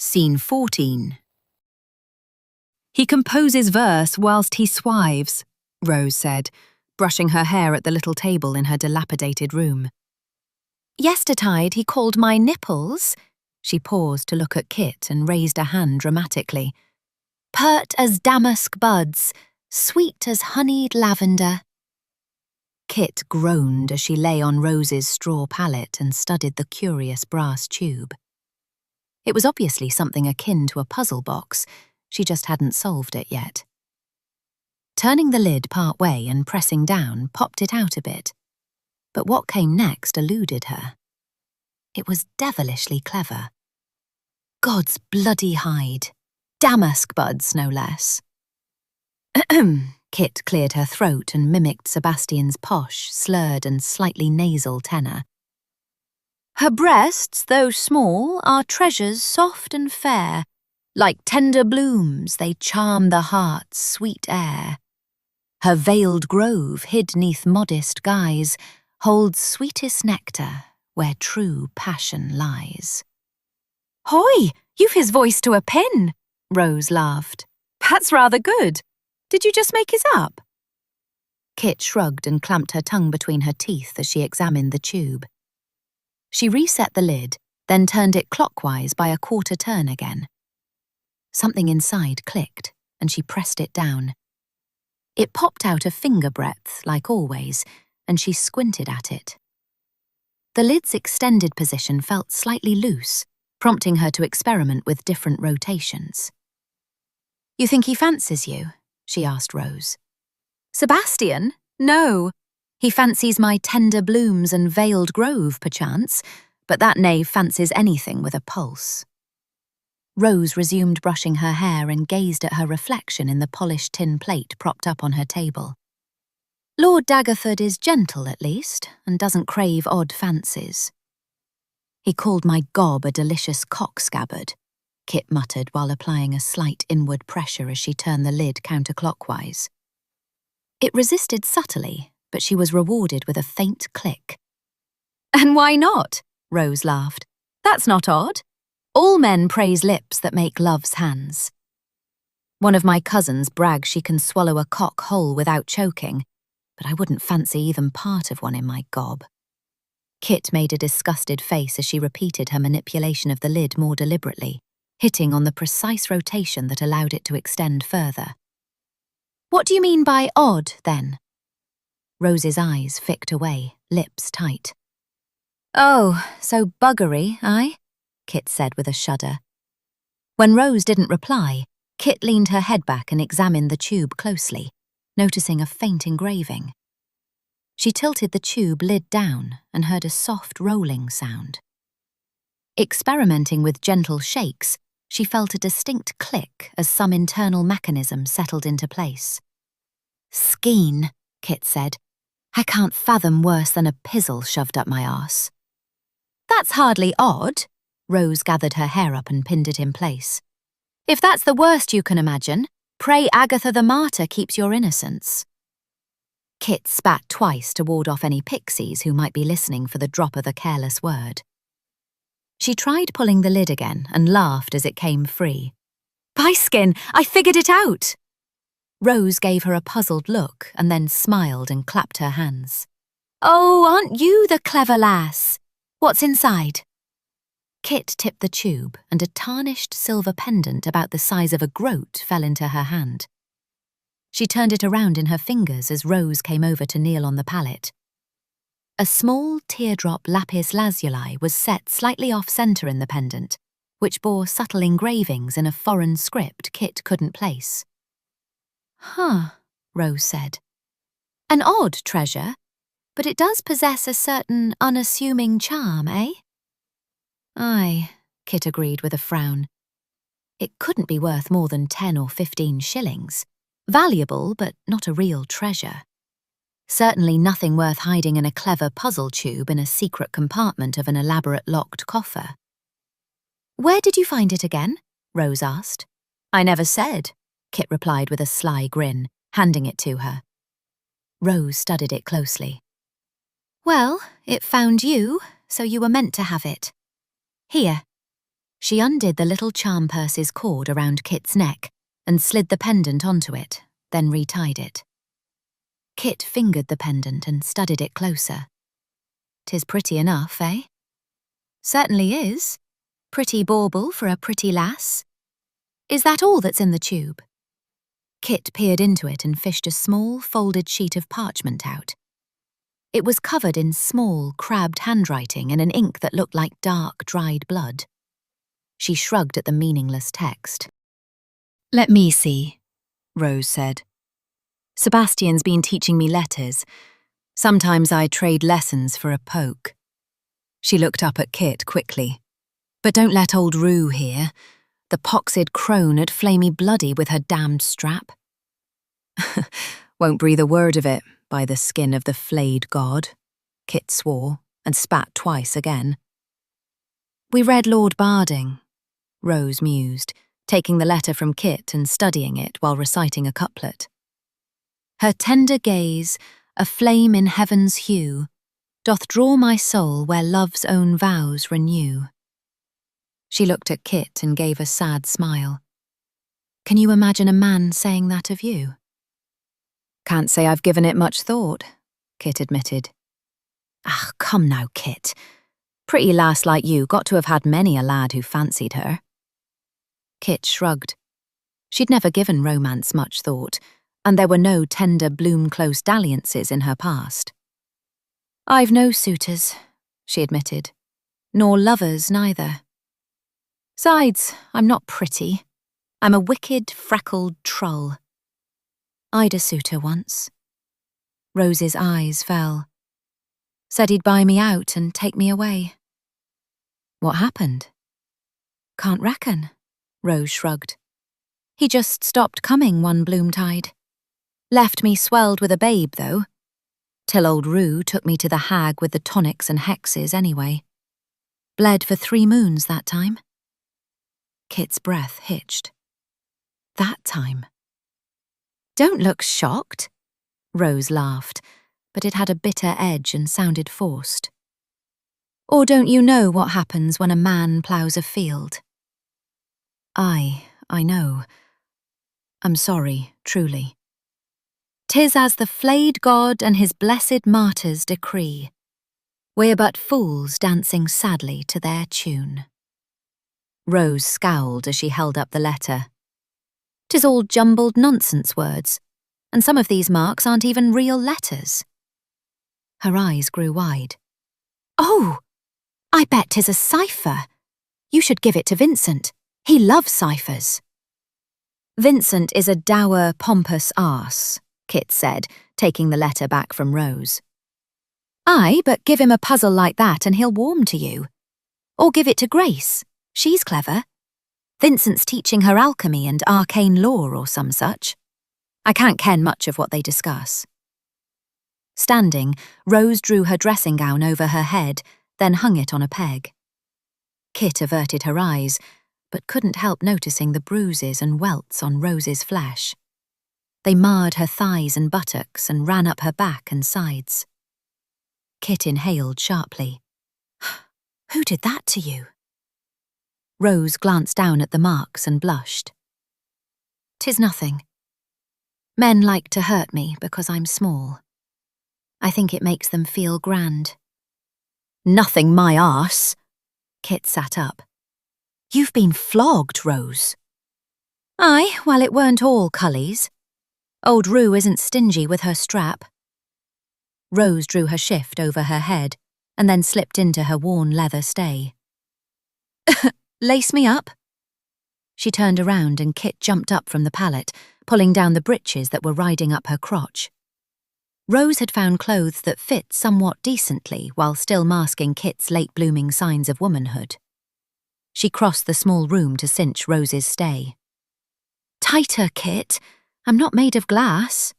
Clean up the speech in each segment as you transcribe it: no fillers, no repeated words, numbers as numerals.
Scene 14. He composes verse whilst he swives, Rose said, brushing her hair at the little table in her dilapidated room. Yestertide he called my nipples. She paused to look at Kit and raised a hand dramatically. Pert as damask buds, sweet as honeyed lavender. Kit groaned as she lay on Rose's straw pallet and studied the curious brass tube. It was obviously something akin to a puzzle box, she just hadn't solved it yet. Turning the lid part way and pressing down popped it out a bit, but what came next eluded her. It was devilishly clever. God's bloody hide. Damask buds, no less. Kit cleared her throat and mimicked Sebastian's posh, slurred and slightly nasal tenor. Her breasts, though small, are treasures soft and fair. Like tender blooms, they charm the heart's sweet air. Her veiled grove, hid 'neath modest guise, holds sweetest nectar, where true passion lies. Hoy, you've his voice to a pin, Rose laughed. That's rather good. Did you just make his up? Kit shrugged and clamped her tongue between her teeth as she examined the tube. She reset the lid, then turned it clockwise by a quarter turn again. Something inside clicked, and she pressed it down. It popped out a finger breadth, like always, and she squinted at it. The lid's extended position felt slightly loose, prompting her to experiment with different rotations. You think he fancies you? She asked Rose. Sebastian? No. He fancies my tender blooms and veiled grove, perchance, but that knave fancies anything with a pulse. Rose resumed brushing her hair and gazed at her reflection in the polished tin plate propped up on her table. Lord Daggerford is gentle, at least, and doesn't crave odd fancies. He called my gob a delicious cock scabbard, Kit muttered while applying a slight inward pressure as she turned the lid counterclockwise. It resisted subtly, but she was rewarded with a faint click. And why not? Rose laughed. That's not odd. All men praise lips that make love's hands. One of my cousins brags she can swallow a cock whole without choking, but I wouldn't fancy even part of one in my gob. Kit made a disgusted face as she repeated her manipulation of the lid more deliberately, hitting on the precise rotation that allowed it to extend further. What do you mean by odd, then? Rose's eyes ficked away, lips tight. Oh, so buggery, aye? Kit said with a shudder. When Rose didn't reply, Kit leaned her head back and examined the tube closely, noticing a faint engraving. She tilted the tube lid down and heard a soft rolling sound. Experimenting with gentle shakes, she felt a distinct click as some internal mechanism settled into place. Skein, Kit said. I can't fathom worse than a pizzle shoved up my arse. That's hardly odd. Rose gathered her hair up and pinned it in place. If that's the worst you can imagine, pray Agatha the Martyr keeps your innocence. Kit spat twice to ward off any pixies who might be listening for the drop of a careless word. She tried pulling the lid again and laughed as it came free. By skin, I figured it out! Rose gave her a puzzled look and then smiled and clapped her hands. Oh, aren't you the clever lass? What's inside? Kit tipped the tube and a tarnished silver pendant about the size of a groat fell into her hand. She turned it around in her fingers as Rose came over to kneel on the pallet. A small teardrop lapis lazuli was set slightly off-centre in the pendant, which bore subtle engravings in a foreign script Kit couldn't place. Huh, Rose said. An odd treasure, but it does possess a certain unassuming charm, eh? Aye, Kit agreed with a frown. It couldn't be worth more than 10 or 15 shillings. Valuable, but not a real treasure. Certainly nothing worth hiding in a clever puzzle tube in a secret compartment of an elaborate locked coffer. Where did you find it again? Rose asked. I never said, Kit replied with a sly grin, handing it to her. Rose studied it closely. Well, it found you, so you were meant to have it. Here. She undid the little charm purse's cord around Kit's neck and slid the pendant onto it, then retied it. Kit fingered the pendant and studied it closer. "'Tis pretty enough, eh?" "Certainly is. Pretty bauble for a pretty lass. Is that all that's in the tube?" Kit peered into it and fished a small, folded sheet of parchment out. It was covered in small, crabbed handwriting in an ink that looked like dark, dried blood. She shrugged at the meaningless text. "Let me see," Rose said. "Sebastian's been teaching me letters. Sometimes I trade lessons for a poke." She looked up at Kit quickly. "But don't let old Rue hear. The poxed crone 'ud flay me bloody with her damned strap." "Won't breathe a word of it, by the skin of the flayed god," Kit swore, and spat twice again. "We read Lord Barding," Rose mused, taking the letter from Kit and studying it while reciting a couplet. "Her tender gaze, a flame in heaven's hue, doth draw my soul where love's own vows renew." She looked at Kit and gave a sad smile. "Can you imagine a man saying that of you?" "Can't say I've given it much thought," Kit admitted. "Ah, come now, Kit. Pretty lass like you got to have had many a lad who fancied her." Kit shrugged. She'd never given romance much thought, and there were no tender, bloom-close dalliances in her past. "I've no suitors," she admitted. "Nor lovers, neither. Besides, I'm not pretty. I'm a wicked, freckled trull. I'd a suitor once." Rose's eyes fell. "Said he'd buy me out and take me away." "What happened?" "Can't reckon," Rose shrugged. "He just stopped coming one bloomtide. Left me swelled with a babe, though. Till old Rue took me to the hag with the tonics and hexes anyway. Bled for 3 moons that time." Kit's breath hitched. "That time?" "Don't look shocked," Rose laughed, but it had a bitter edge and sounded forced. "Or don't you know what happens when a man ploughs a field?" I know. I'm sorry, truly." "'Tis as the flayed god and his blessed martyrs decree. We're but fools dancing sadly to their tune." Rose scowled as she held up the letter. "'Tis all jumbled nonsense words, and some of these marks aren't even real letters." Her eyes grew wide. "Oh, I bet 'tis a cipher. You should give it to Vincent. He loves ciphers." "Vincent is a dour, pompous arse," Kit said, taking the letter back from Rose. "Aye, but give him a puzzle like that and he'll warm to you. Or give it to Grace. She's clever. Vincent's teaching her alchemy and arcane lore or some such. I can't ken much of what they discuss." Standing, Rose drew her dressing gown over her head, then hung it on a peg. Kit averted her eyes, but couldn't help noticing the bruises and welts on Rose's flesh. They marred her thighs and buttocks and ran up her back and sides. Kit inhaled sharply. "Who did that to you?" Rose glanced down at the marks and blushed. "'Tis nothing. Men like to hurt me because I'm small. I think it makes them feel grand." "Nothing my arse!" Kit sat up. "You've been flogged, Rose." "Aye, well, it weren't all cullies. Old Rue isn't stingy with her strap." Rose drew her shift over her head and then slipped into her worn leather stay. "Lace me up." She turned around and Kit jumped up from the pallet, pulling down the breeches that were riding up her crotch. Rose had found clothes that fit somewhat decently while still masking Kit's late-blooming signs of womanhood. She crossed the small room to cinch Rose's stay. "Tighter, Kit. I'm not made of glass."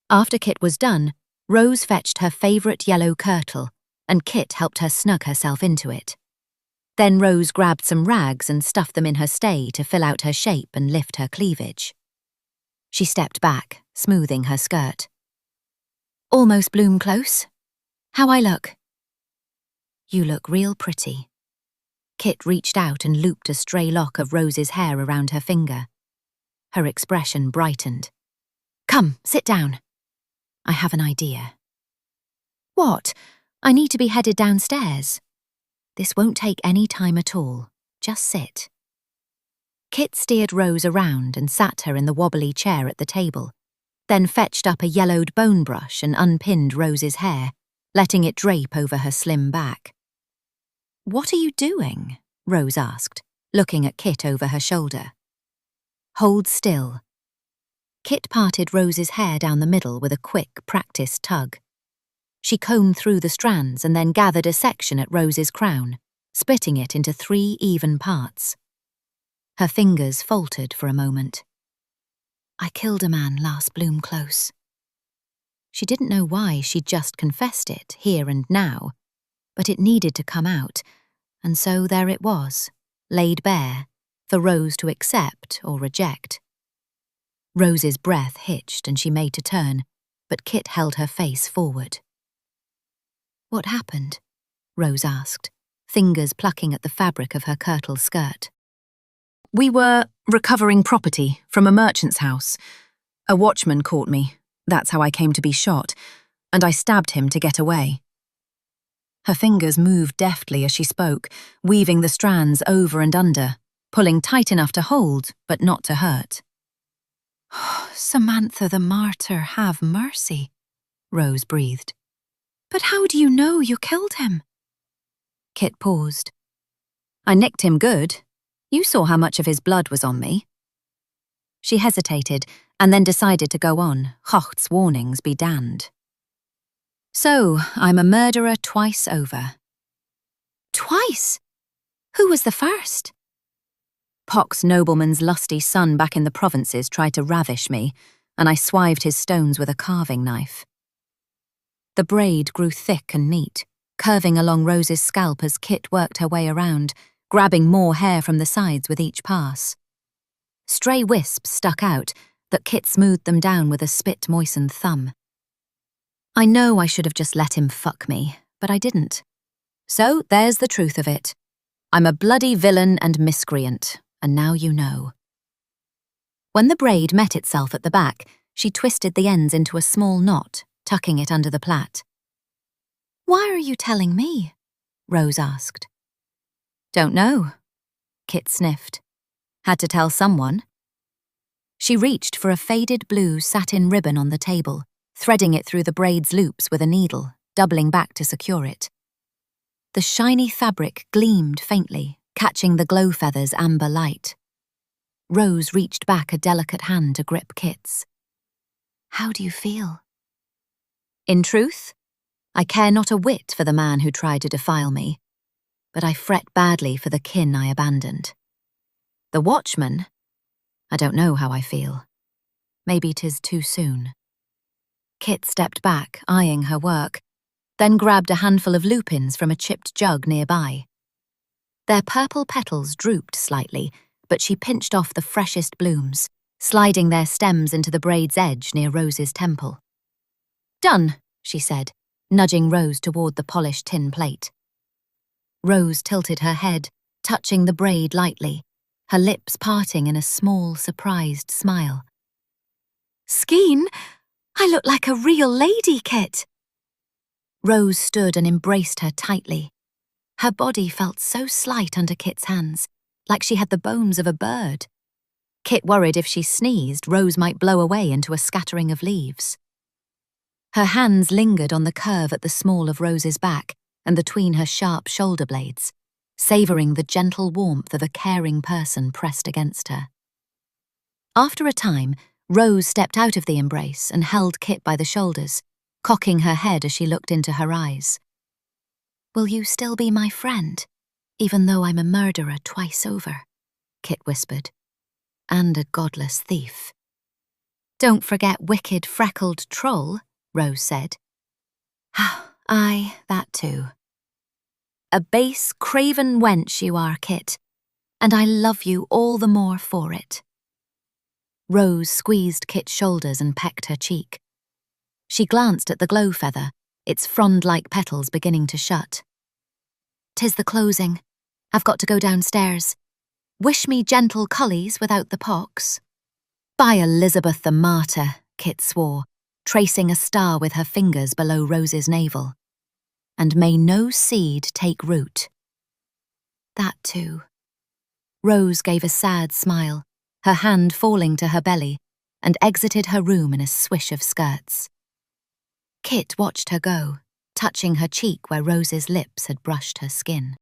After Kit was done, Rose fetched her favourite yellow kirtle, and Kit helped her snug herself into it. Then Rose grabbed some rags and stuffed them in her stay to fill out her shape and lift her cleavage. She stepped back, smoothing her skirt. "Almost bloom close. How I look?" "You look real pretty." Kit reached out and looped a stray lock of Rose's hair around her finger. Her expression brightened. "Come, sit down. I have an idea." "What? I need to be headed downstairs." "This won't take any time at all. Just sit." Kit steered Rose around and sat her in the wobbly chair at the table, then fetched up a yellowed bone brush and unpinned Rose's hair, letting it drape over her slim back. "What are you doing?" Rose asked, looking at Kit over her shoulder. "Hold still." Kit parted Rose's hair down the middle with a quick, practiced tug. She combed through the strands and then gathered a section at Rose's crown, splitting it into 3 even parts. Her fingers faltered for a moment. "I killed a man last bloom close." She didn't know why she'd just confessed it, here and now, but it needed to come out, and so there it was, laid bare, for Rose to accept or reject. Rose's breath hitched and she made to turn, but Kit held her face forward. "What happened?" Rose asked, fingers plucking at the fabric of her kirtle skirt. "We were recovering property from a merchant's house. A watchman caught me, that's how I came to be shot, and I stabbed him to get away." Her fingers moved deftly as she spoke, weaving the strands over and under, pulling tight enough to hold, but not to hurt. "Samantha the martyr, have mercy," Rose breathed. "But how do you know you killed him?" Kit paused. "I nicked him good. You saw how much of his blood was on me." She hesitated, and then decided to go on, Hocht's warnings be damned. "So, I'm a murderer twice over." "Twice? Who was the first?" "Pox nobleman's lusty son back in the provinces tried to ravish me, and I swived his stones with a carving knife." The braid grew thick and neat, curving along Rose's scalp as Kit worked her way around, grabbing more hair from the sides with each pass. Stray wisps stuck out, but Kit smoothed them down with a spit-moistened thumb. "I know I should have just let him fuck me, but I didn't. So there's the truth of it. I'm a bloody villain and miscreant, and now you know." When the braid met itself at the back, she twisted the ends into a small knot, tucking it under the plait. "Why are you telling me?" Rose asked. "Don't know." Kit sniffed. "Had to tell someone." She reached for a faded blue satin ribbon on the table, threading it through the braid's loops with a needle, doubling back to secure it. The shiny fabric gleamed faintly, catching the glow feather's amber light. Rose reached back a delicate hand to grip Kit's. "How do you feel?" "In truth, I care not a whit for the man who tried to defile me, but I fret badly for the kin I abandoned. The watchman, I don't know how I feel. Maybe 'tis too soon." Kit stepped back, eyeing her work, then grabbed a handful of lupins from a chipped jug nearby. Their purple petals drooped slightly, but she pinched off the freshest blooms, sliding their stems into the braid's edge near Rose's temple. "Done," she said, nudging Rose toward the polished tin plate. Rose tilted her head, touching the braid lightly, her lips parting in a small, surprised smile. "Skeen, I look like a real lady, Kit." Rose stood and embraced her tightly. Her body felt so slight under Kit's hands, like she had the bones of a bird. Kit worried if she sneezed, Rose might blow away into a scattering of leaves. Her hands lingered on the curve at the small of Rose's back and between her sharp shoulder blades, savouring the gentle warmth of a caring person pressed against her. After a time, Rose stepped out of the embrace and held Kit by the shoulders, cocking her head as she looked into her eyes. "Will you still be my friend, even though I'm a murderer twice over?" Kit whispered. "And a godless thief." "Don't forget wicked freckled trull," Rose said. "Aye, that too. A base, craven wench you are, Kit, and I love you all the more for it." Rose squeezed Kit's shoulders and pecked her cheek. She glanced at the glow feather, its frond-like petals beginning to shut. "'Tis the closing, I've got to go downstairs. Wish me gentle collies without the pox. By Elizabeth the Martyr, Kit swore, tracing a star with her fingers below Rose's navel. And may no seed take root. That too. Rose gave a sad smile, her hand falling to her belly, and exited her room in a swish of skirts. Kit watched her go, touching her cheek where Rose's lips had brushed her skin.